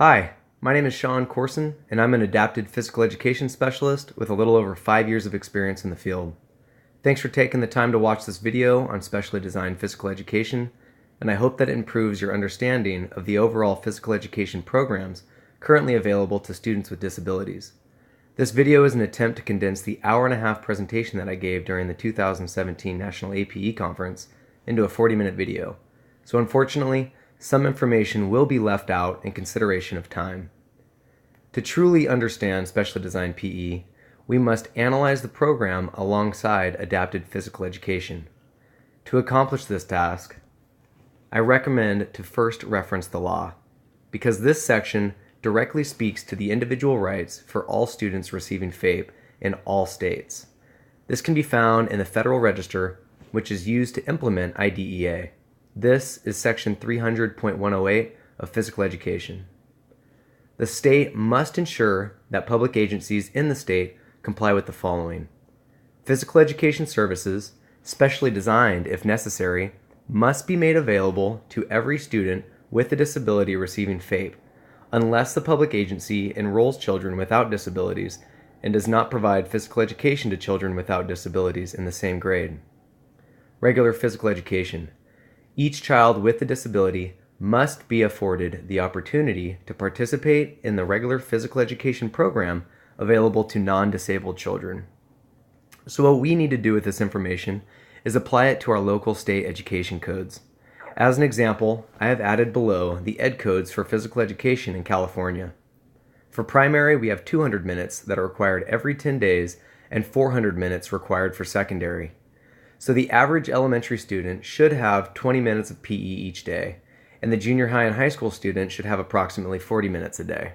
Hi, my name is Sean Corson, and I'm an adapted physical education specialist with a little over 5 years of experience in the field. Thanks for taking the time to watch this video on specially designed physical education, and I hope that it improves your understanding of the overall physical education programs currently available to students with disabilities. This video is an attempt to condense the hour-and-a-half presentation that I gave during the 2017 National A.P.E conference into a 40-minute video. So unfortunately, some information will be left out in consideration of time. To truly understand specially designed PE, we must analyze the program alongside adapted physical education. To accomplish this task, I recommend to first reference the law, because this section directly speaks to the individual rights for all students receiving FAPE in all states. This can be found in the Federal Register, which is used to implement IDEA. This is Section 300.108 of Physical Education. The state must ensure that public agencies in the state comply with the following. Physical education services, specially designed if necessary, must be made available to every student with a disability receiving FAPE, unless the public agency enrolls children without disabilities and does not provide physical education to children without disabilities in the same grade. Regular physical education. Each child with a disability must be afforded the opportunity to participate in the regular physical education program available to non-disabled children. So what we need to do with this information is apply it to our local state education codes. As an example, I have added below the ed codes for physical education in California. For primary, we have 200 minutes that are required every 10 days and 400 minutes required for secondary. So the average elementary student should have 20 minutes of PE each day, and the junior high and high school student should have approximately 40 minutes a day.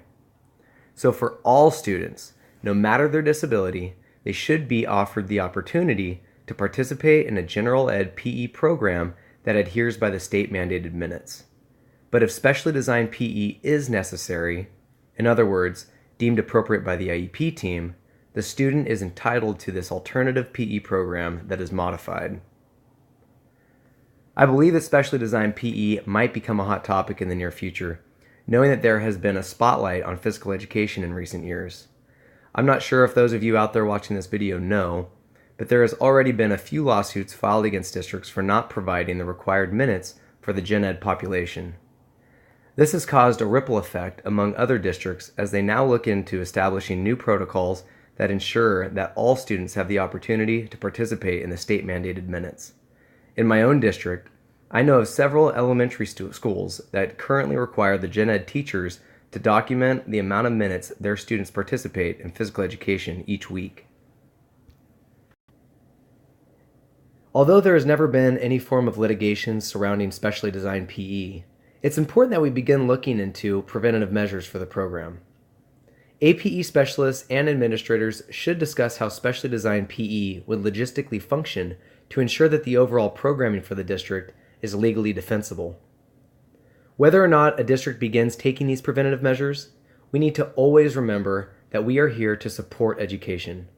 So for all students, no matter their disability, they should be offered the opportunity to participate in a general ed PE program that adheres by the state mandated minutes. But if specially designed PE is necessary, in other words, deemed appropriate by the IEP team, the student is entitled to this alternative PE program that is modified. I believe that specially designed PE might become a hot topic in the near future, knowing that there has been a spotlight on physical education in recent years. I'm not sure if those of you out there watching this video know, but there has already been a few lawsuits filed against districts for not providing the required minutes for the gen ed population. This has caused a ripple effect among other districts as they now look into establishing new protocols that ensure that all students have the opportunity to participate in the state-mandated minutes. In my own district, I know of several elementary schools that currently require the gen ed teachers to document the amount of minutes their students participate in physical education each week. Although there has never been any form of litigation surrounding specially designed PE, it's important that we begin looking into preventative measures for the program. A.P.E specialists and administrators should discuss how specially designed PE would logistically function to ensure that the overall programming for the district is legally defensible. Whether or not a district begins taking these preventative measures, we need to always remember that we are here to support education.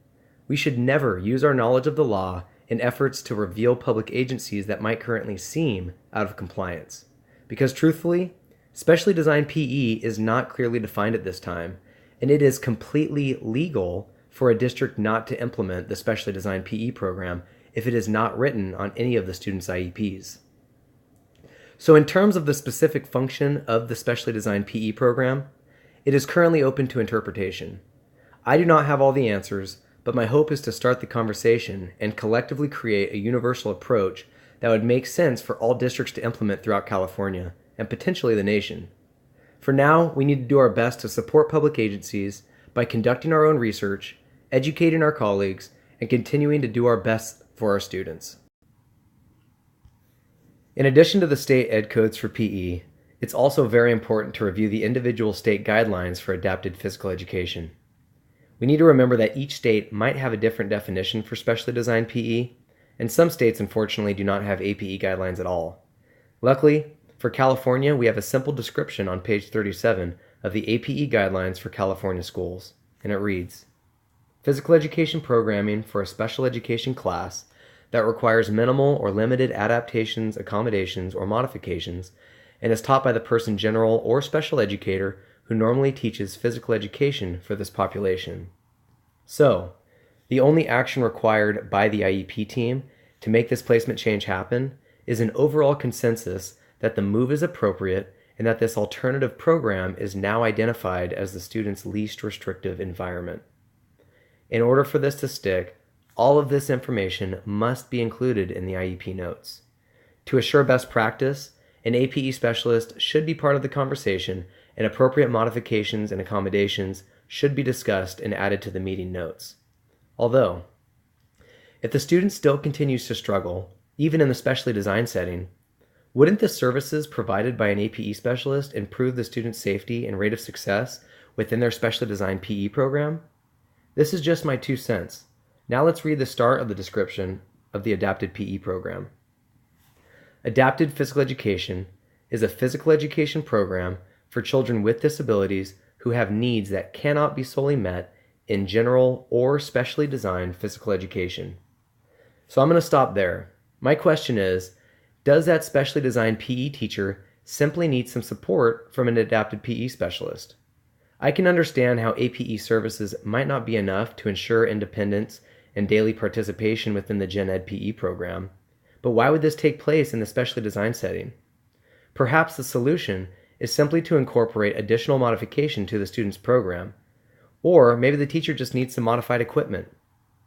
We should never use our knowledge of the law in efforts to reveal public agencies that might currently seem out of compliance. Because truthfully, specially designed PE is not clearly defined at this time, and it is completely legal for a district not to implement the specially designed PE program if it is not written on any of the students' IEPs. So in terms of the specific function of the specially designed PE program, it is currently open to interpretation. I do not have all the answers, but my hope is to start the conversation and collectively create a universal approach that would make sense for all districts to implement throughout California and potentially the nation. For now, we need to do our best to support public agencies by conducting our own research, educating our colleagues, and continuing to do our best for our students. In addition to the state ed codes for PE, it's also very important to review the individual state guidelines for adapted physical education. We need to remember that each state might have a different definition for specially designed PE, and some states unfortunately do not have A.P.E guidelines at all. Luckily, for California, we have a simple description on page 37 of the A.P.E guidelines for California schools, and it reads, "Physical education programming for a special education class that requires minimal or limited adaptations, accommodations, or modifications, and is taught by the person general or special educator who normally teaches physical education for this population. So, the only action required by the IEP team to make this placement change happen is an overall consensus that the move is appropriate and that this alternative program is now identified as the student's least restrictive environment. In order for this to stick, all of this information must be included in the IEP notes. To assure best practice, an A.P.E specialist should be part of the conversation, and appropriate modifications and accommodations should be discussed and added to the meeting notes. Although, if the student still continues to struggle, even in the specially designed setting, wouldn't the services provided by an A.P.E specialist improve the student's safety and rate of success within their specially designed PE program? This is just my 2 cents. Now let's read the start of the description of the adapted PE program. Adapted Physical Education is a physical education program for children with disabilities who have needs that cannot be solely met in general or specially designed physical education. So I'm going to stop there. My question is, does that specially designed PE teacher simply need some support from an adapted PE specialist? I can understand how A.P.E services might not be enough to ensure independence and daily participation within the Gen Ed PE program, but why would this take place in the specially designed setting? Perhaps the solution is simply to incorporate additional modification to the student's program, or maybe the teacher just needs some modified equipment.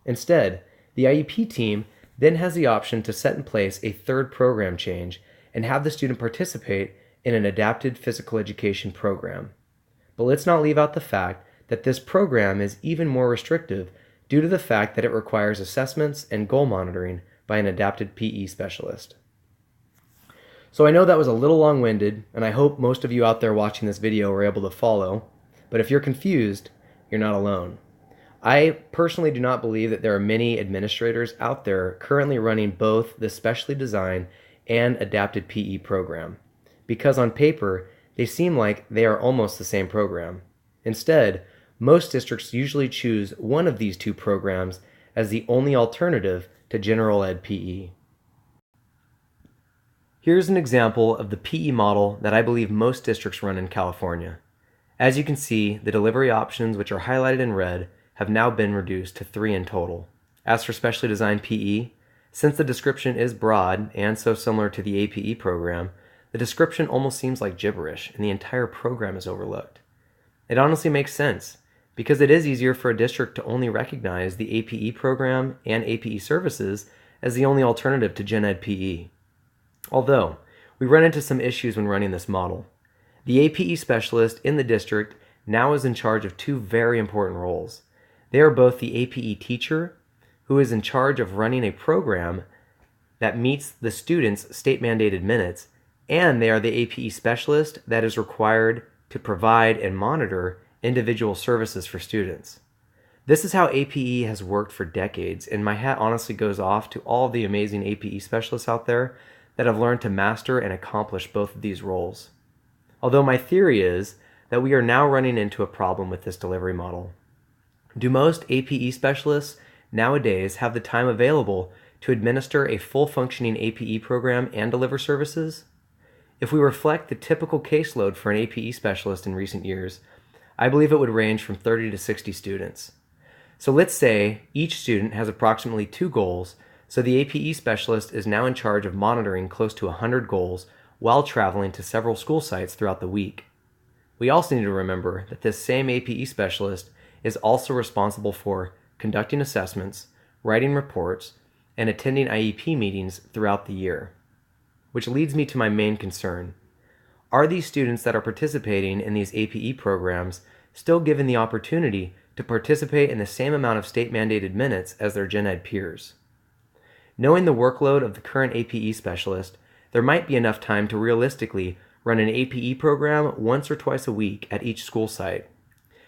Instead, the IEP team then has the option to set in place a third program change and have the student participate in an adapted physical education program. But let's not leave out the fact that this program is even more restrictive due to the fact that it requires assessments and goal monitoring by an adapted PE specialist. So I know that was a little long-winded, and I hope most of you out there watching this video were able to follow, but if you're confused, you're not alone. I personally do not believe that there are many administrators out there currently running both the specially designed and adapted PE program, because on paper, they seem like they are almost the same program. Instead, most districts usually choose one of these two programs as the only alternative to general ed PE. Here's an example of the PE model that I believe most districts run in California. As you can see, the delivery options, which are highlighted in red, have now been reduced to 3 in total. As for specially designed PE, since the description is broad and so similar to the A.P.E program, the description almost seems like gibberish and the entire program is overlooked. It honestly makes sense, because it is easier for a district to only recognize the A.P.E program and A.P.E services as the only alternative to Gen Ed PE. Although, we run into some issues when running this model. The A.P.E specialist in the district now is in charge of 2 very important roles. They are both the A.P.E teacher, who is in charge of running a program that meets the students' state-mandated minutes, and they are the A.P.E specialist that is required to provide and monitor individual services for students. This is how A.P.E has worked for decades, and my hat honestly goes off to all the amazing A.P.E specialists out there that have learned to master and accomplish both of these roles. Although my theory is that we are now running into a problem with this delivery model. Do most A.P.E specialists nowadays have the time available to administer a full-functioning A.P.E program and deliver services? If we reflect the typical caseload for an A.P.E specialist in recent years, I believe it would range from 30 to 60 students. So let's say each student has approximately 2 goals, so the A.P.E specialist is now in charge of monitoring close to 100 goals while traveling to several school sites throughout the week. We also need to remember that this same A.P.E specialist is also responsible for conducting assessments, writing reports, and attending IEP meetings throughout the year. Which leads me to my main concern. Are these students that are participating in these A.P.E programs still given the opportunity to participate in the same amount of state-mandated minutes as their Gen Ed peers? Knowing the workload of the current A.P.E specialist, there might be enough time to realistically run an A.P.E program once or twice a week at each school site.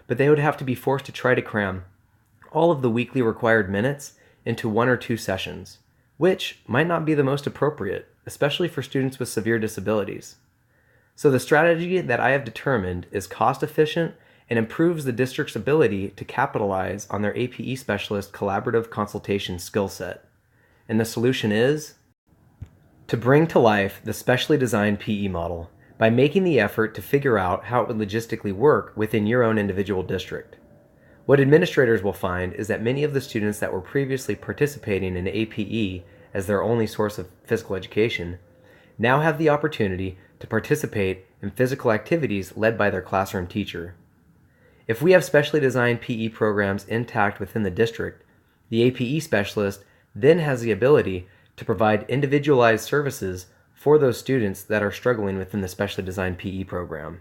But they would have to be forced to try to cram all of the weekly required minutes into 1 or 2 sessions, which might not be the most appropriate, especially for students with severe disabilities. So the strategy that I have determined is cost efficient and improves the district's ability to capitalize on their A.P.E specialist collaborative consultation skill set. And the solution is to bring to life the specially designed PE model by making the effort to figure out how it would logistically work within your own individual district. What administrators will find is that many of the students that were previously participating in A.P.E as their only source of physical education now have the opportunity to participate in physical activities led by their classroom teacher. If we have specially designed PE programs intact within the district, the A.P.E specialist then has the ability to provide individualized services for those students that are struggling within the specially designed PE program.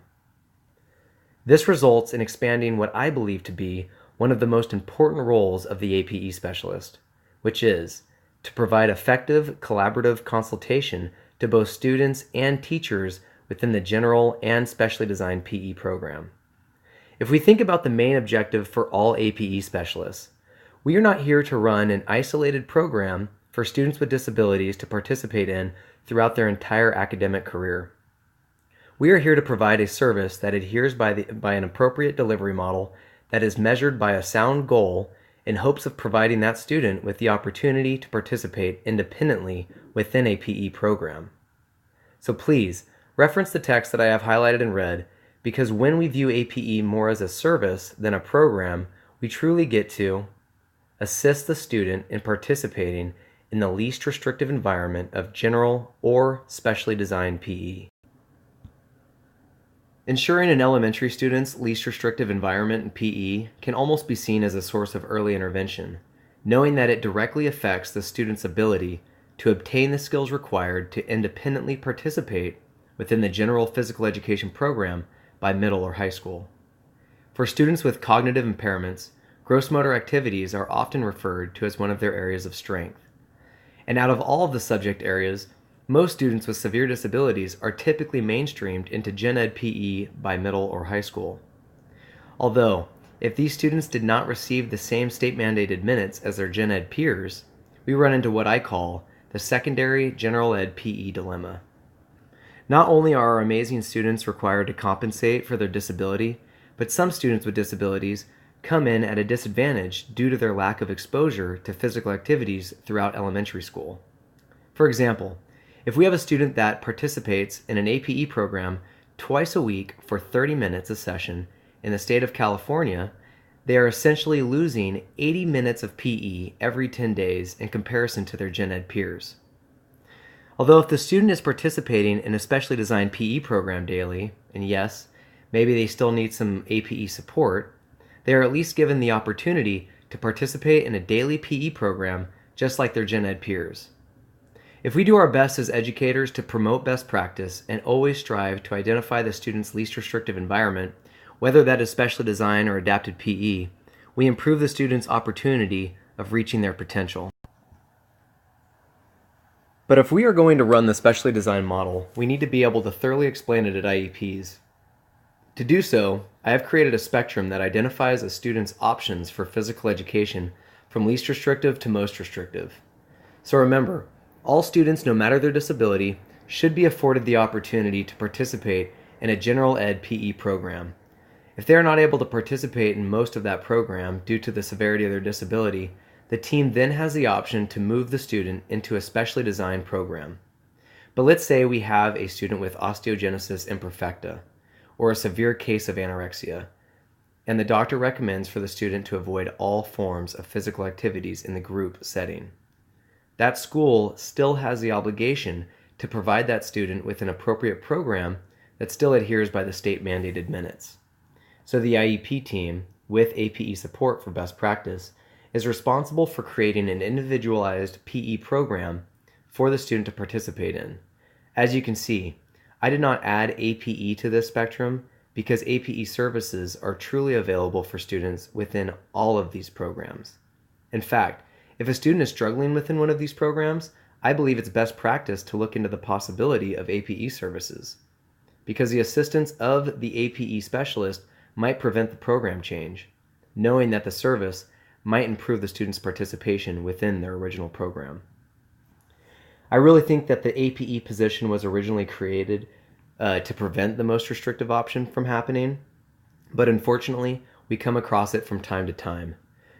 This results in expanding what I believe to be one of the most important roles of the A.P.E specialist, which is to provide effective collaborative consultation to both students and teachers within the general and specially designed PE program. If we think about the main objective for all A.P.E specialists, we are not here to run an isolated program for students with disabilities to participate in throughout their entire academic career. We are here to provide a service that adheres by an appropriate delivery model that is measured by a sound goal in hopes of providing that student with the opportunity to participate independently within a PE program. So please, reference the text that I have highlighted in red, because when we view A.P.E more as a service than a program, we truly get to assist the student in participating in the least restrictive environment of general or specially designed PE. Ensuring an elementary student's least restrictive environment in PE can almost be seen as a source of early intervention, knowing that it directly affects the student's ability to obtain the skills required to independently participate within the general physical education program by middle or high school. For students with cognitive impairments, gross motor activities are often referred to as one of their areas of strength. And out of all of the subject areas, most students with severe disabilities are typically mainstreamed into Gen Ed PE by middle or high school. Although, if these students did not receive the same state-mandated minutes as their Gen Ed peers, we run into what I call the secondary General Ed PE dilemma. Not only are our amazing students required to compensate for their disability, but some students with disabilities come in at a disadvantage due to their lack of exposure to physical activities throughout elementary school. For example, if we have a student that participates in an A.P.E program twice a week for 30 minutes a session in the state of California, they are essentially losing 80 minutes of PE every 10 days in comparison to their Gen Ed peers. Although if the student is participating in a specially designed PE program daily, and yes, maybe they still need some A.P.E support, they are at least given the opportunity to participate in a daily PE program just like their Gen Ed peers. If we do our best as educators to promote best practice and always strive to identify the student's least restrictive environment, whether that is specially designed or adapted PE, we improve the student's opportunity of reaching their potential. But if we are going to run the specially designed model, we need to be able to thoroughly explain it at IEPs. To do so, I have created a spectrum that identifies a student's options for physical education from least restrictive to most restrictive. So remember, all students, no matter their disability, should be afforded the opportunity to participate in a general ed PE program. If they are not able to participate in most of that program due to the severity of their disability, the team then has the option to move the student into a specially designed program. But let's say we have a student with osteogenesis imperfecta, or a severe case of anorexia, and the doctor recommends for the student to avoid all forms of physical activities in the group setting. That school still has the obligation to provide that student with an appropriate program that still adheres by the state-mandated minutes. So the IEP team, with A.P.E support for best practice, is responsible for creating an individualized PE program for the student to participate in. As you can see, I did not add A.P.E to this spectrum because A.P.E services are truly available for students within all of these programs. In fact, if a student is struggling within one of these programs, I believe it's best practice to look into the possibility of A.P.E services, because the assistance of the A.P.E specialist might prevent the program change, knowing that the service might improve the student's participation within their original program. I really think that the A.P.E position was originally created to prevent the most restrictive option from happening, but unfortunately, we come across it from time to time.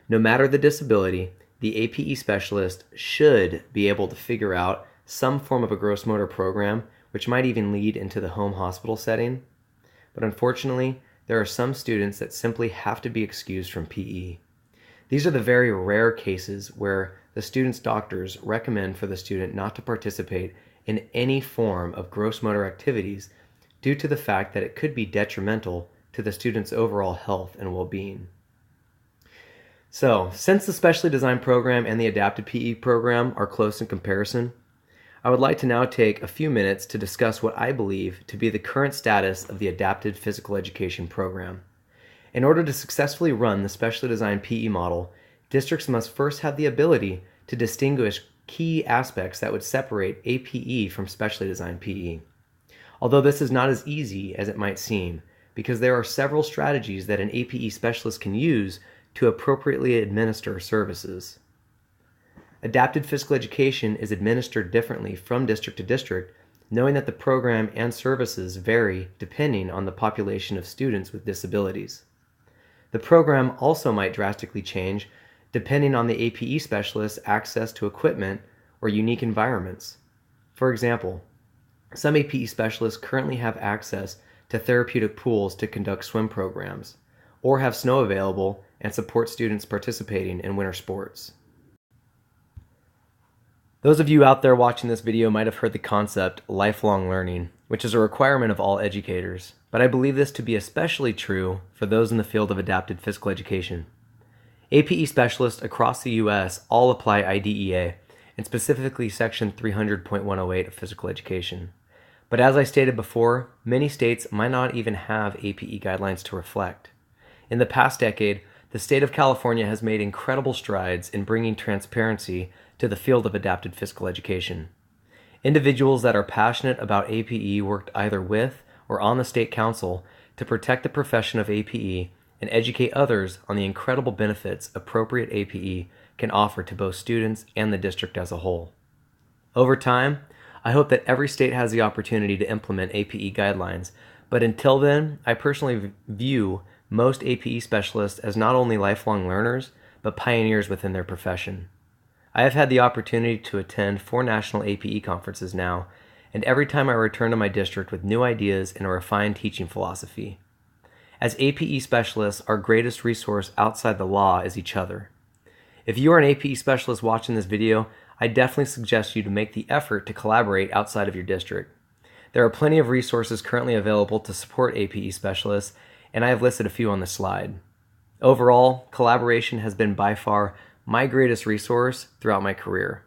No matter the disability, the A.P.E specialist should be able to figure out some form of a gross motor program which might even lead into the home hospital setting. But unfortunately, there are some students that simply have to be excused from PE. These are the very rare cases where the student's doctors recommend for the student not to participate in any form of gross motor activities due to the fact that it could be detrimental to the student's overall health and well-being. So, since the specially designed program and the adapted PE program are close in comparison, I would like to now take a few minutes to discuss what I believe to be the current status of the adapted physical education program. In order to successfully run the specially designed PE model, districts must first have the ability to distinguish key aspects that would separate A.P.E from specially designed PE. Although this is not as easy as it might seem, because there are several strategies that an A.P.E specialist can use to appropriately administer services. Adapted physical education is administered differently from district to district, knowing that the program and services vary depending on the population of students with disabilities. The program also might drastically change depending on the A.P.E specialist's access to equipment or unique environments. For example, some A.P.E specialists currently have access to therapeutic pools to conduct swim programs, or have snow available and support students participating in winter sports. Those of you out there watching this video might have heard the concept lifelong learning, which is a requirement of all educators, but I believe this to be especially true for those in the field of adapted physical education. A.P.E specialists across the U.S. all apply IDEA, and specifically Section 300.108 of physical education. But as I stated before, many states might not even have A.P.E guidelines to reflect. In the past decade, the state of California has made incredible strides in bringing transparency to the field of adapted physical education. Individuals that are passionate about A.P.E worked either with or on the state council to protect the profession of A.P.E and educate others on the incredible benefits appropriate A.P.E can offer to both students and the district as a whole. Over time, I hope that every state has the opportunity to implement A.P.E guidelines, but until then, I personally view most A.P.E specialists as not only lifelong learners, but pioneers within their profession. I have had the opportunity to attend 4 national A.P.E conferences now, and every time I return to my district with new ideas and a refined teaching philosophy. As A.P.E specialists, our greatest resource outside the law is each other. If you are an A.P.E specialist watching this video, I definitely suggest you to make the effort to collaborate outside of your district. There are plenty of resources currently available to support A.P.E specialists, and I have listed a few on this slide. Overall, collaboration has been by far my greatest resource throughout my career.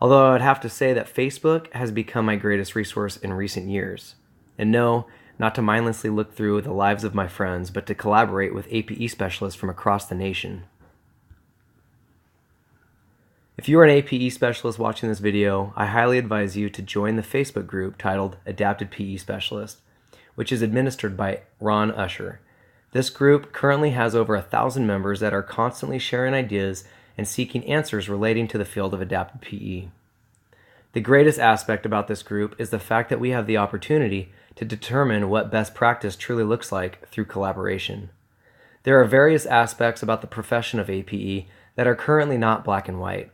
Although I would have to say that Facebook has become my greatest resource in recent years. And no, not to mindlessly look through the lives of my friends, but to collaborate with A.P.E specialists from across the nation. If you are an A.P.E specialist watching this video, I highly advise you to join the Facebook group titled Adapted PE Specialist, which is administered by Ron Usher. This group currently has over 1,000 members that are constantly sharing ideas and seeking answers relating to the field of adapted PE. The greatest aspect about this group is the fact that we have the opportunity to determine what best practice truly looks like through collaboration. There are various aspects about the profession of A.P.E that are currently not black and white.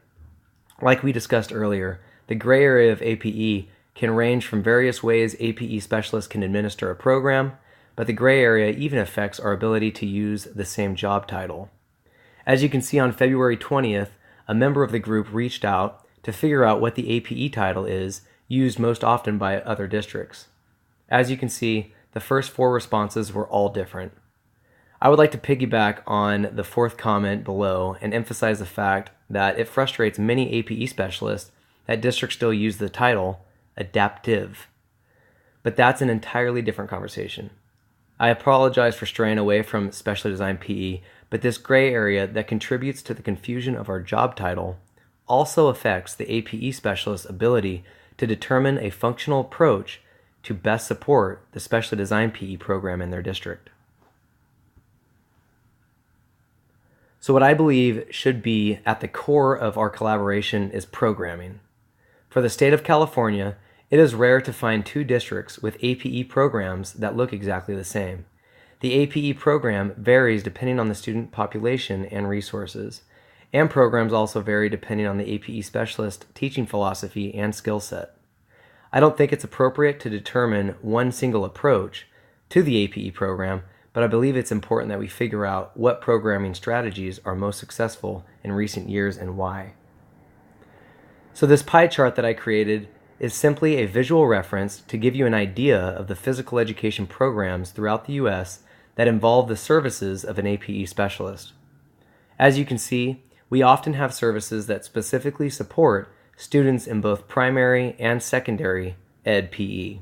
Like we discussed earlier, the gray area of A.P.E can range from various ways A.P.E specialists can administer a program, but the gray area even affects our ability to use the same job title. As you can see, on February 20th, a member of the group reached out to figure out what the A.P.E title is used most often by other districts. As you can see, the first 4 responses were all different. I would like to piggyback on the 4th comment below and emphasize the fact that it frustrates many A.P.E specialists that districts still use the title adaptive. But that's an entirely different conversation. I apologize for straying away from specially designed PE, but this gray area that contributes to the confusion of our job title also affects the A.P.E specialist's ability to determine a functional approach to best support the specially designed PE program in their district. So what I believe should be at the core of our collaboration is programming. For the state of California, it is rare to find 2 districts with A.P.E programs that look exactly the same. The A.P.E program varies depending on the student population and resources, and programs also vary depending on the A.P.E specialist teaching philosophy and skill set. I don't think it's appropriate to determine one single approach to the A.P.E program, but I believe it's important that we figure out what programming strategies are most successful in recent years and why. So this pie chart that I created is simply a visual reference to give you an idea of the physical education programs throughout the U.S. that involve the services of an A.P.E specialist. As you can see, we often have services that specifically support students in both primary and secondary ed PE.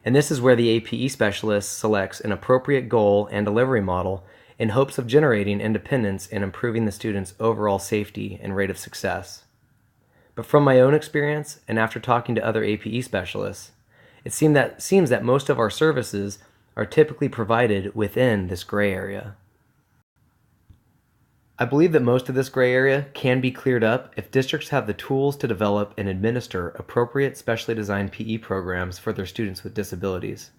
And this is where the A.P.E specialist selects an appropriate goal and delivery model in hopes of generating independence and improving the student's overall safety and rate of success. But from my own experience and after talking to other A.P.E specialists, it seems that most of our services are typically provided within this gray area. I believe that most of this gray area can be cleared up if districts have the tools to develop and administer appropriate specially designed PE programs for their students with disabilities.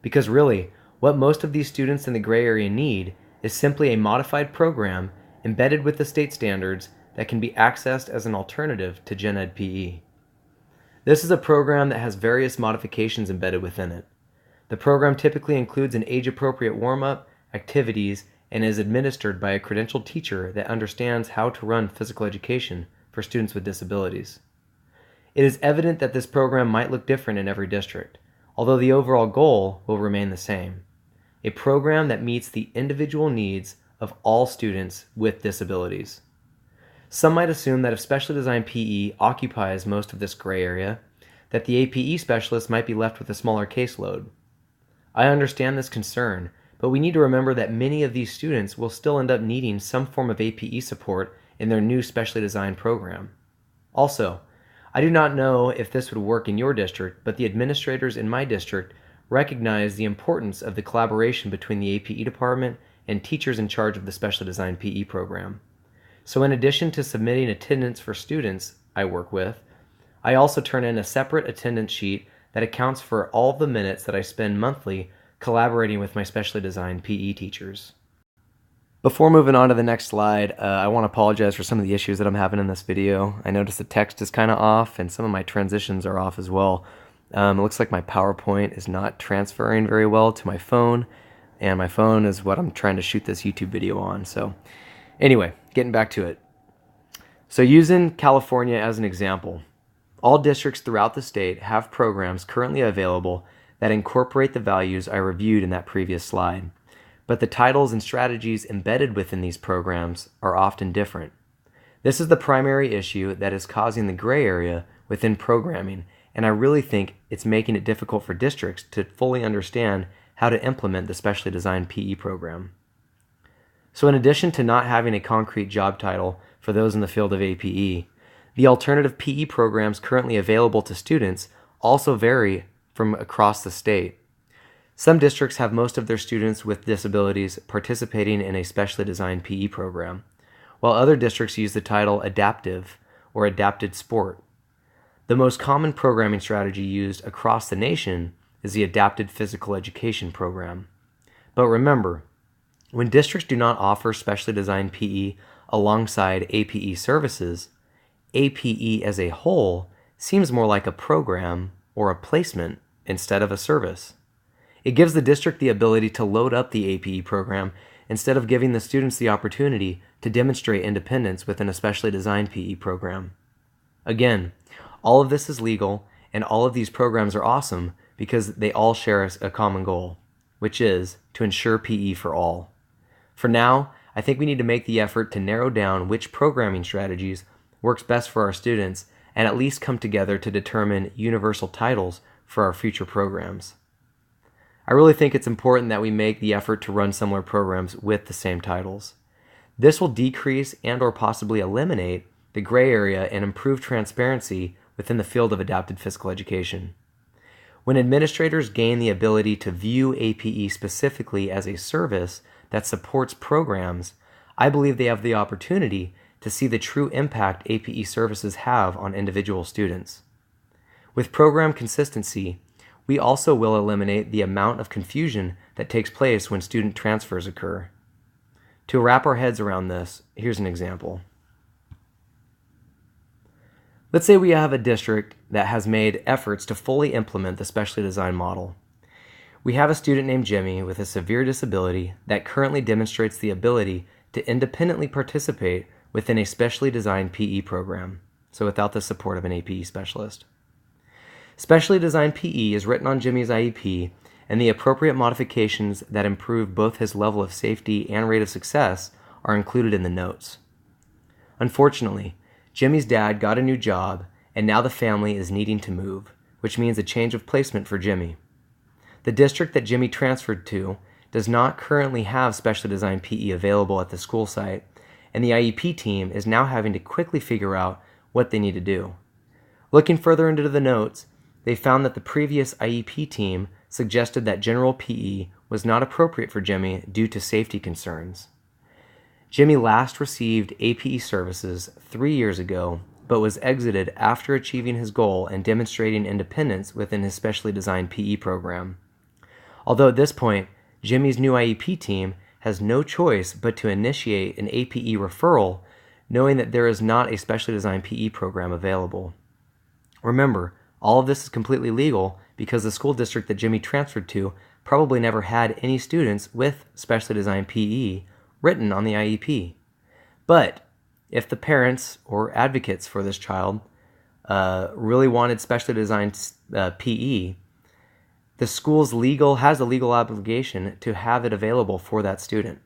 Because really, what most of these students in the gray area need is simply a modified program embedded with the state standards that can be accessed as an alternative to Gen Ed PE. This is a program that has various modifications embedded within it. The program typically includes an age-appropriate warm-up, activities, and is administered by a credentialed teacher that understands how to run physical education for students with disabilities. It is evident that this program might look different in every district, although the overall goal will remain the same: a program that meets the individual needs of all students with disabilities. Some might assume that if specially designed PE occupies most of this gray area, that the A.P.E specialist might be left with a smaller caseload. I understand this concern, but we need to remember that many of these students will still end up needing some form of A.P.E support in their new specially designed program. Also, I do not know if this would work in your district, but the administrators in my district recognize the importance of the collaboration between the A.P.E department and teachers in charge of the specially designed PE program. So in addition to submitting attendance for students I work with, I also turn in a separate attendance sheet that accounts for all of the minutes that I spend monthly collaborating with my specially designed PE teachers. Before moving on to the next slide, I want to apologize for some of the issues that I'm having in this video. I noticed the text is kind of off and some of my transitions are off as well. It looks like my PowerPoint is not transferring very well to my phone, and my phone is what I'm trying to shoot this YouTube video on. So anyway, getting back to it. So using California as an example, all districts throughout the state have programs currently available that incorporate the values I reviewed in that previous slide, but the titles and strategies embedded within these programs are often different. This is the primary issue that is causing the gray area within programming, and I really think it's making it difficult for districts to fully understand how to implement the specially designed PE program. So in addition to not having a concrete job title for those in the field of A.P.E, the alternative PE programs currently available to students also vary from across the state. Some districts have most of their students with disabilities participating in a specially designed PE program, while other districts use the title adaptive or adapted sport. The most common programming strategy used across the nation is the adapted physical education program. But remember, when districts do not offer specially designed PE alongside A.P.E services, A.P.E as a whole seems more like a program or a placement instead of a service. It gives the district the ability to load up the A.P.E program instead of giving the students the opportunity to demonstrate independence within a specially designed PE program. Again, all of this is legal, and all of these programs are awesome because they all share a common goal, which is to ensure PE for all. For now, I think we need to make the effort to narrow down which programming strategies works best for our students and at least come together to determine universal titles for our future programs. I really think it's important that we make the effort to run similar programs with the same titles. This will decrease and/or possibly eliminate the gray area and improve transparency within the field of adapted physical education. When administrators gain the ability to view A.P.E specifically as a service that supports programs, I believe they have the opportunity to see the true impact A.P.E services have on individual students. With program consistency, we also will eliminate the amount of confusion that takes place when student transfers occur. To wrap our heads around this, here's an example. Let's say we have a district that has made efforts to fully implement the specially designed model. We have a student named Jimmy with a severe disability that currently demonstrates the ability to independently participate within a specially designed PE program, so without the support of an A.P.E specialist. Specially designed PE is written on Jimmy's IEP, and the appropriate modifications that improve both his level of safety and rate of success are included in the notes. Unfortunately, Jimmy's dad got a new job, and now the family is needing to move, which means a change of placement for Jimmy. The district that Jimmy transferred to does not currently have specially designed PE available at the school site, and the IEP team is now having to quickly figure out what they need to do. Looking further into the notes, they found that the previous IEP team suggested that general PE was not appropriate for Jimmy due to safety concerns. Jimmy last received A.P.E services 3 years ago, but was exited after achieving his goal and demonstrating independence within his specially designed PE program. Although at this point, Jimmy's new IEP team has no choice but to initiate an A.P.E referral, knowing that there is not a specially designed PE program available. Remember, all of this is completely legal because the school district that Jimmy transferred to probably never had any students with specially designed PE written on the IEP. But if the parents or advocates for this child really wanted specially designed PE, the school's has a legal obligation to have it available for that student.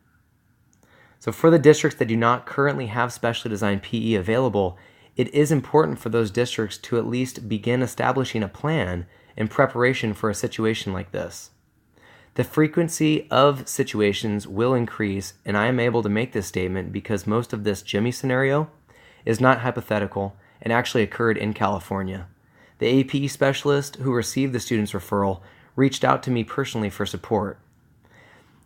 So for the districts that do not currently have specially designed PE available, it is important for those districts to at least begin establishing a plan in preparation for a situation like this. The frequency of situations will increase, and I am able to make this statement because most of this Jimmy scenario is not hypothetical and actually occurred in California. The A.P.E specialist who received the student's referral reached out to me personally for support.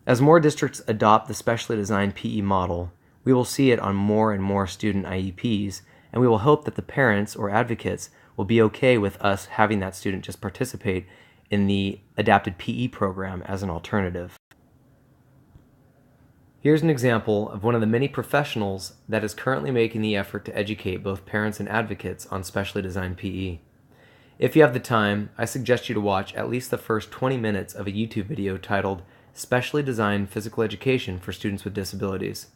As more districts adopt the specially designed PE model, we will see it on more and more student IEPs, and we will hope that the parents or advocates will be okay with us having that student just participate in the adapted PE program as an alternative. Here's an example of one of the many professionals that is currently making the effort to educate both parents and advocates on specially designed PE. If you have the time, I suggest you to watch at least the first 20 minutes of a YouTube video titled Specially Designed Physical Education for Students with Disabilities.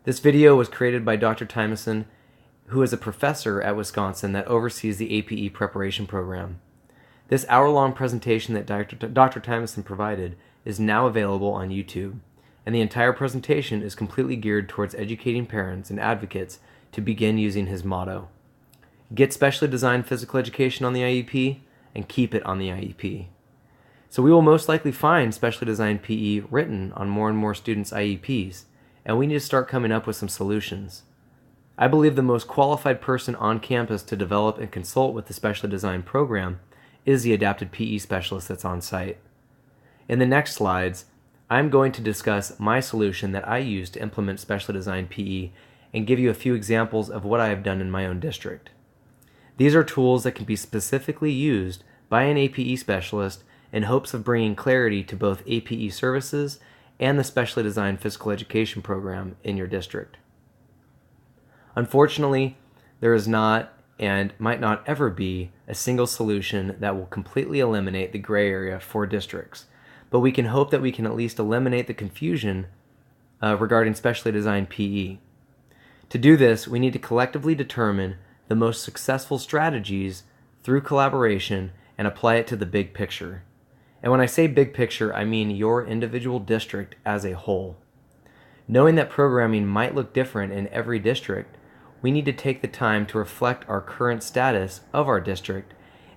This video was created by Dr. Tymeson, who is a professor at Wisconsin that oversees the A.P.E preparation program. This hour-long presentation that Dr. Tymeson provided is now available on YouTube, and the entire presentation is completely geared towards educating parents and advocates to begin using his motto: get specially designed physical education on the IEP and keep it on the IEP. So we will most likely find specially designed PE written on more and more students' IEPs, and we need to start coming up with some solutions. I believe the most qualified person on campus to develop and consult with the specially designed program is the adapted PE specialist that's on site. In the next slides, I'm going to discuss my solution that I use to implement specially designed PE and give you a few examples of what I have done in my own district. These are tools that can be specifically used by an A.P.E specialist in hopes of bringing clarity to both A.P.E services and the specially designed physical education program in your district. Unfortunately, there is not and might not ever be a single solution that will completely eliminate the gray area for districts, but we can hope that we can at least eliminate the confusion regarding specially designed PE. To do this, we need to collectively determine the most successful strategies through collaboration and apply it to the big picture. And when I say big picture, I mean your individual district as a whole. Knowing that programming might look different in every district, we need to take the time to reflect our current status of our district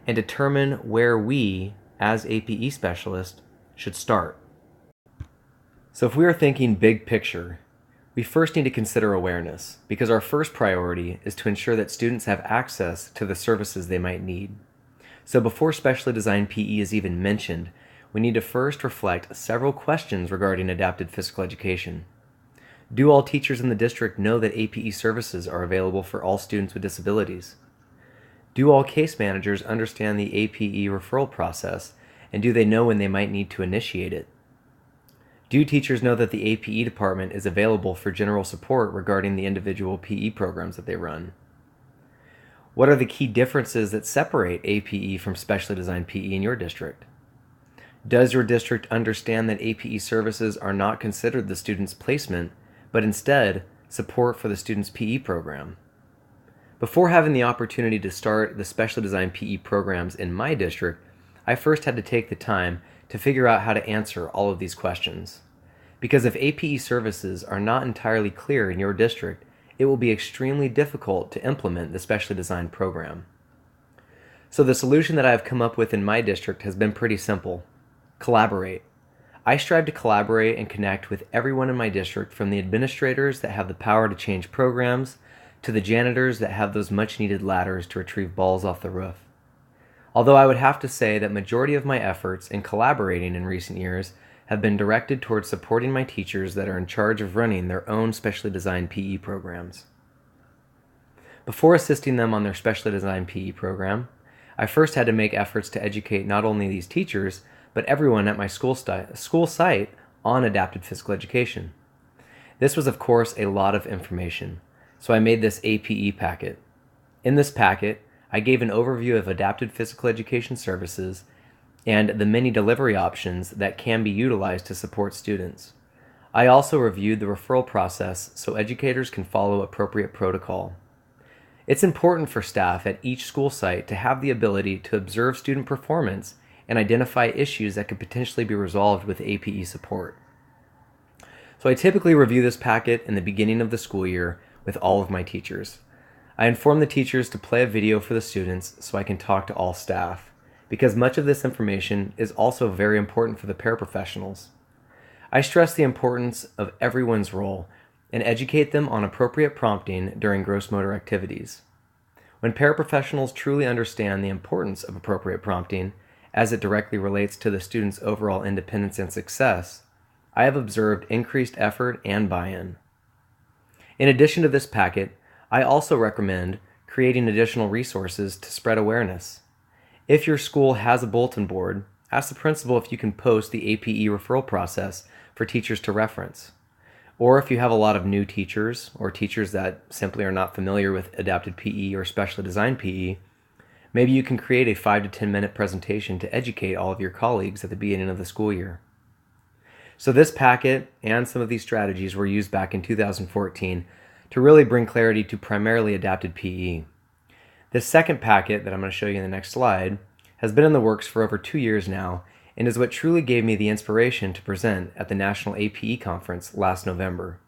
and determine where we, as A.P.E specialists, should start. So if we are thinking big picture, we first need to consider awareness, because our first priority is to ensure that students have access to the services they might need. So before specially designed PE is even mentioned, we need to first reflect several questions regarding adapted physical education. Do all teachers in the district know that A.P.E services are available for all students with disabilities? Do all case managers understand the A.P.E referral process, and do they know when they might need to initiate it? Do teachers know that the A.P.E department is available for general support regarding the individual PE programs that they run? What are the key differences that separate A.P.E from specially designed PE in your district? Does your district understand that A.P.E services are not considered the student's placement, but instead support for the student's PE program? Before having the opportunity to start the specially designed PE programs in my district, I first had to take the time to figure out how to answer all of these questions. Because if A.P.E services are not entirely clear in your district, it will be extremely difficult to implement the specially designed program. So the solution that I have come up with in my district has been pretty simple. Collaborate. I strive to collaborate and connect with everyone in my district, from the administrators that have the power to change programs to the janitors that have those much needed ladders to retrieve balls off the roof. Although I would have to say that majority of my efforts in collaborating in recent years have been directed towards supporting my teachers that are in charge of running their own specially designed PE programs. Before assisting them on their specially designed PE program, I first had to make efforts to educate not only these teachers, but everyone at my school site on adapted physical education. This was, of course, a lot of information, so I made this A.P.E packet. In this packet, I gave an overview of adapted physical education services and the many delivery options that can be utilized to support students. I also reviewed the referral process so educators can follow appropriate protocol. It's important for staff at each school site to have the ability to observe student performance and identify issues that could potentially be resolved with A.P.E support. So I typically review this packet in the beginning of the school year with all of my teachers. I inform the teachers to play a video for the students so I can talk to all staff, because much of this information is also very important for the paraprofessionals. I stress the importance of everyone's role and educate them on appropriate prompting during gross motor activities. When paraprofessionals truly understand the importance of appropriate prompting, as it directly relates to the student's overall independence and success, I have observed increased effort and buy-in. In addition to this packet, I also recommend creating additional resources to spread awareness. If your school has a bulletin board, ask the principal if you can post the A.P.E referral process for teachers to reference. Or if you have a lot of new teachers or teachers that simply are not familiar with adapted PE or specially designed PE, maybe you can create a 5 to 10 minute presentation to educate all of your colleagues at the beginning of the school year. So this packet and some of these strategies were used back in 2014 to really bring clarity to primarily adapted PE. This second packet that I'm going to show you in the next slide has been in the works for over 2 years now and is what truly gave me the inspiration to present at the National A.P.E Conference last November.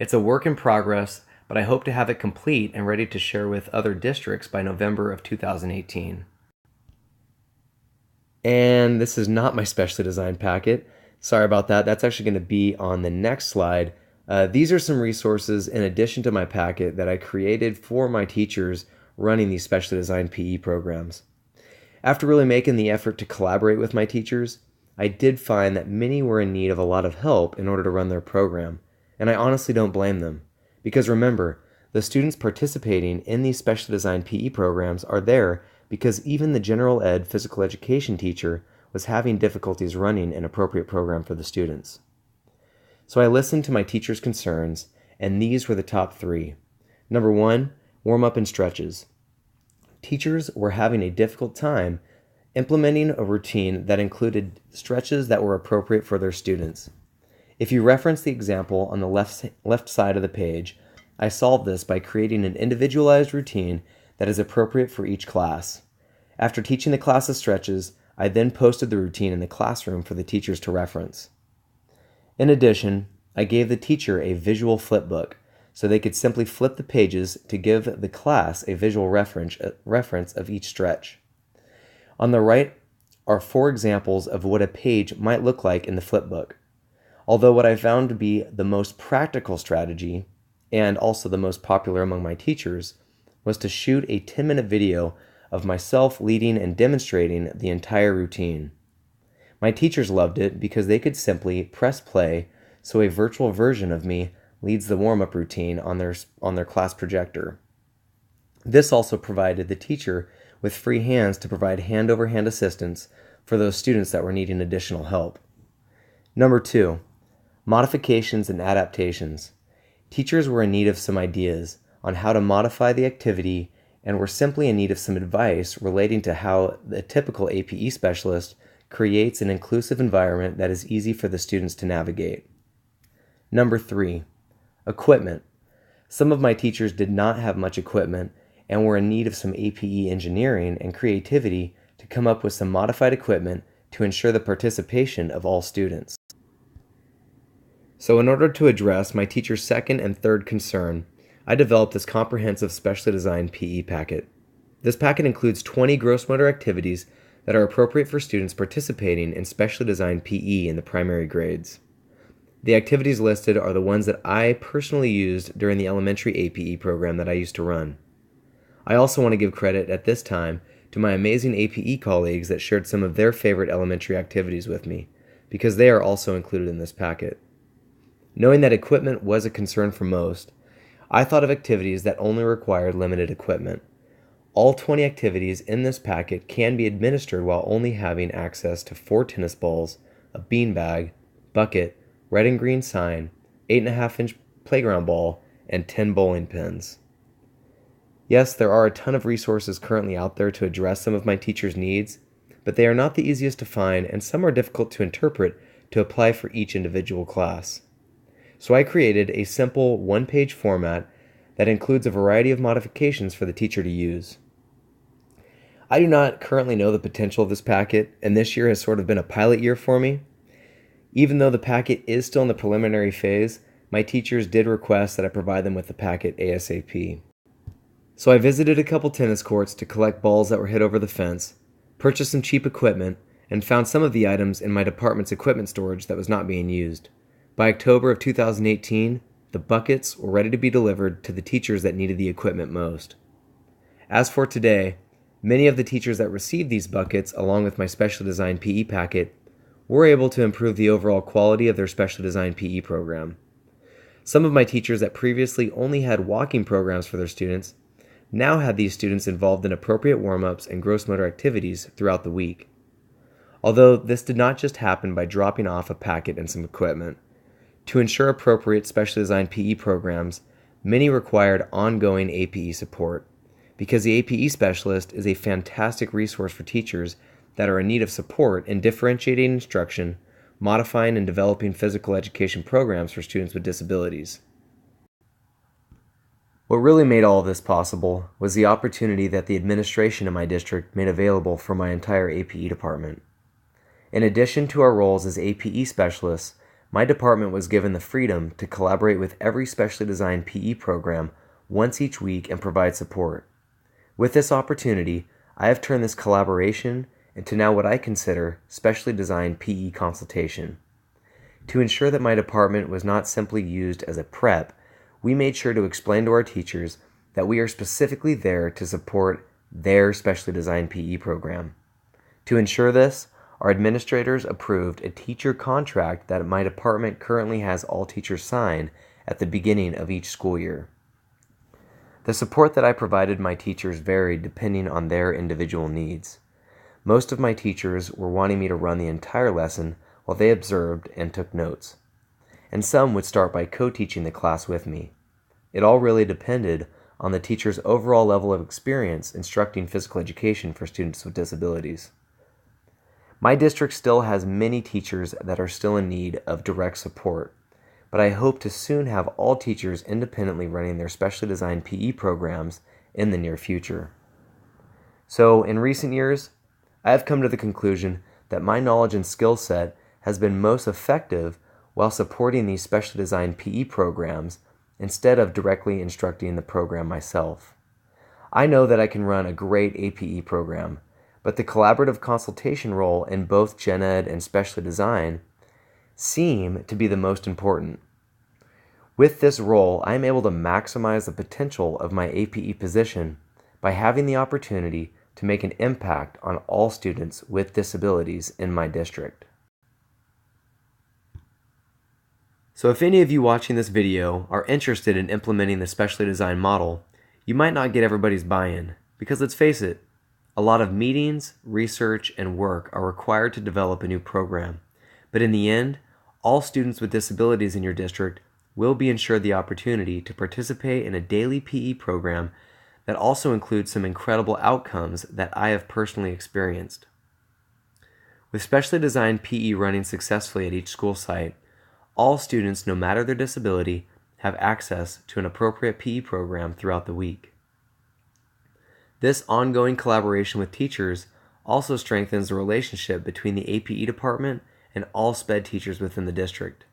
It's a work in progress, but I hope to have it complete and ready to share with other districts by November of 2018. And this is not my specially designed packet. Sorry about that. That's actually going to be on the next slide. These are some resources in addition to my packet that I created for my teachers running these specially designed PE programs. After really making the effort to collaborate with my teachers, I did find that many were in need of a lot of help in order to run their program, and I honestly don't blame them. Because remember, the students participating in these specially designed PE programs are there because even the general ed physical education teacher was having difficulties running an appropriate program for the students. So I listened to my teachers' concerns, and these were the top 3. Number 1, warm-up and stretches. Teachers were having a difficult time implementing a routine that included stretches that were appropriate for their students. If you reference the example on the left side of the page, I solved this by creating an individualized routine that is appropriate for each class. After teaching the class the stretches, I then posted the routine in the classroom for the teachers to reference. In addition, I gave the teacher a visual flipbook so they could simply flip the pages to give the class a visual reference of each stretch. On the right are 4 examples of what a page might look like in the flipbook. Although what I found to be the most practical strategy, and also the most popular among my teachers, was to shoot a 10-minute video of myself leading and demonstrating the entire routine. My teachers loved it because they could simply press play so a virtual version of me leads the warm-up routine on their class projector. This also provided the teacher with free hands to provide hand-over-hand assistance for those students that were needing additional help. Number 2, modifications and adaptations. Teachers were in need of some ideas on how to modify the activity and were simply in need of some advice relating to how the typical A.P.E specialist creates an inclusive environment that is easy for the students to navigate. Number 3, equipment. Some of my teachers did not have much equipment and were in need of some A.P.E engineering and creativity to come up with some modified equipment to ensure the participation of all students. So in order to address my teacher's second and third concern, I developed this comprehensive specially designed PE packet. This packet includes 20 gross motor activities that are appropriate for students participating in specially designed PE in the primary grades. The activities listed are the ones that I personally used during the elementary A.P.E program that I used to run. I also want to give credit at this time to my amazing A.P.E colleagues that shared some of their favorite elementary activities with me, because they are also included in this packet. Knowing that equipment was a concern for most, I thought of activities that only required limited equipment. All 20 activities in this packet can be administered while only having access to 4 tennis balls, a beanbag, bucket, red and green sign, 8.5-inch playground ball, and 10 bowling pins. Yes, there are a ton of resources currently out there to address some of my teachers' needs, but they are not the easiest to find and some are difficult to interpret to apply for each individual class. So I created a simple one-page format that includes a variety of modifications for the teacher to use. I do not currently know the potential of this packet, and this year has sort of been a pilot year for me. Even though the packet is still in the preliminary phase, my teachers did request that I provide them with the packet ASAP. So I visited a couple tennis courts to collect balls that were hit over the fence, purchased some cheap equipment, and found some of the items in my department's equipment storage that was not being used. By October of 2018, the buckets were ready to be delivered to the teachers that needed the equipment most. As for today, many of the teachers that received these buckets, along with my specially designed PE packet, were able to improve the overall quality of their specially designed PE program. Some of my teachers that previously only had walking programs for their students now had these students involved in appropriate warm-ups and gross motor activities throughout the week. Although this did not just happen by dropping off a packet and some equipment. To ensure appropriate specially designed PE programs, many required ongoing A.P.E support, because the A.P.E specialist is a fantastic resource for teachers that are in need of support in differentiating instruction, modifying and developing physical education programs for students with disabilities. What really made all of this possible was the opportunity that the administration in my district made available for my entire A.P.E department. In addition to our roles as A.P.E specialists, my department was given the freedom to collaborate with every specially designed PE program once each week and provide support. With this opportunity, I have turned this collaboration into now what I consider specially designed PE consultation. To ensure that my department was not simply used as a prep, we made sure to explain to our teachers that we are specifically there to support their specially designed PE program. To ensure this, our administrators approved a teacher contract that my department currently has all teachers sign at the beginning of each school year. The support that I provided my teachers varied depending on their individual needs. Most of my teachers were wanting me to run the entire lesson while they observed and took notes. And some would start by co-teaching the class with me. It all really depended on the teacher's overall level of experience instructing physical education for students with disabilities. My district still has many teachers that are still in need of direct support, but I hope to soon have all teachers independently running their specially designed PE programs in the near future. So, in recent years, I have come to the conclusion that my knowledge and skill set has been most effective while supporting these specially designed PE programs instead of directly instructing the program myself. I know that I can run a great A.P.E program, but the collaborative consultation role in both Gen Ed and specially design seem to be the most important. With this role, I am able to maximize the potential of my A.P.E position by having the opportunity to make an impact on all students with disabilities in my district. So if any of you watching this video are interested in implementing the specially designed model, you might not get everybody's buy-in, because let's face it, a lot of meetings, research, and work are required to develop a new program. But in the end, all students with disabilities in your district will be ensured the opportunity to participate in a daily PE program that also include some incredible outcomes that I have personally experienced. With specially designed PE running successfully at each school site, all students, no matter their disability, have access to an appropriate PE program throughout the week. This ongoing collaboration with teachers also strengthens the relationship between the A.P.E department and all SPED teachers within the district.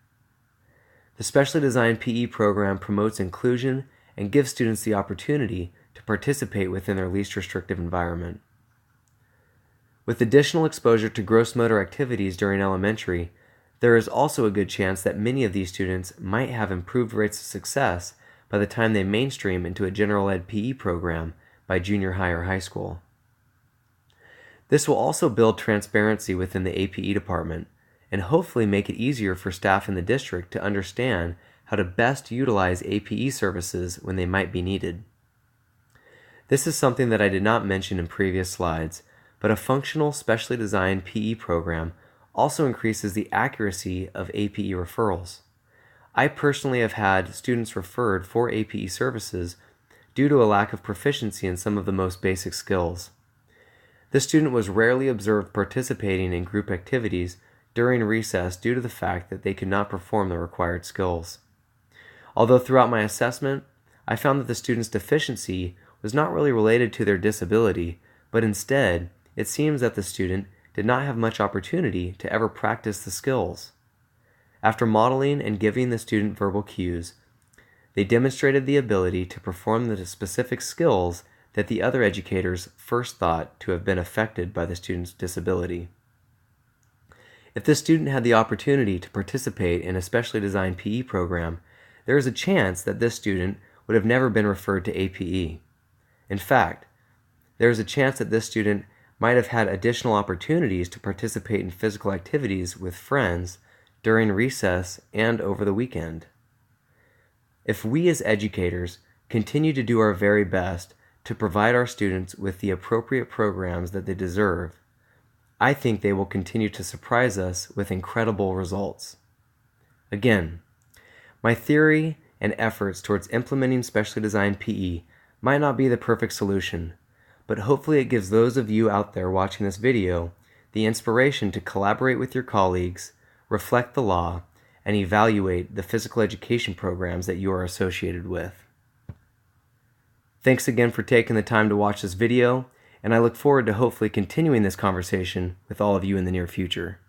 The specially designed PE program promotes inclusion and gives students the opportunity to participate within their least restrictive environment. With additional exposure to gross motor activities during elementary, there is also a good chance that many of these students might have improved rates of success by the time they mainstream into a general ed PE program by junior high or high school. This will also build transparency within the A.P.E department and hopefully make it easier for staff in the district to understand how to best utilize A.P.E services when they might be needed. This is something that I did not mention in previous slides, but a functional, specially designed PE program also increases the accuracy of A.P.E referrals. I personally have had students referred for A.P.E services due to a lack of proficiency in some of the most basic skills. This student was rarely observed participating in group activities during recess due to the fact that they could not perform the required skills. Although throughout my assessment, I found that the student's deficiency was not really related to their disability, but instead, it seems that the student did not have much opportunity to ever practice the skills. After modeling and giving the student verbal cues, they demonstrated the ability to perform the specific skills that the other educators first thought to have been affected by the student's disability. If this student had the opportunity to participate in a specially designed PE program, there is a chance that this student would have never been referred to A.P.E. In fact, there is a chance that this student might have had additional opportunities to participate in physical activities with friends during recess and over the weekend. If we as educators continue to do our very best to provide our students with the appropriate programs that they deserve, I think they will continue to surprise us with incredible results. Again, my theory and efforts towards implementing specially designed PE might not be the perfect solution, but hopefully it gives those of you out there watching this video the inspiration to collaborate with your colleagues, reflect the law, and evaluate the physical education programs that you are associated with. Thanks again for taking the time to watch this video, and I look forward to hopefully continuing this conversation with all of you in the near future.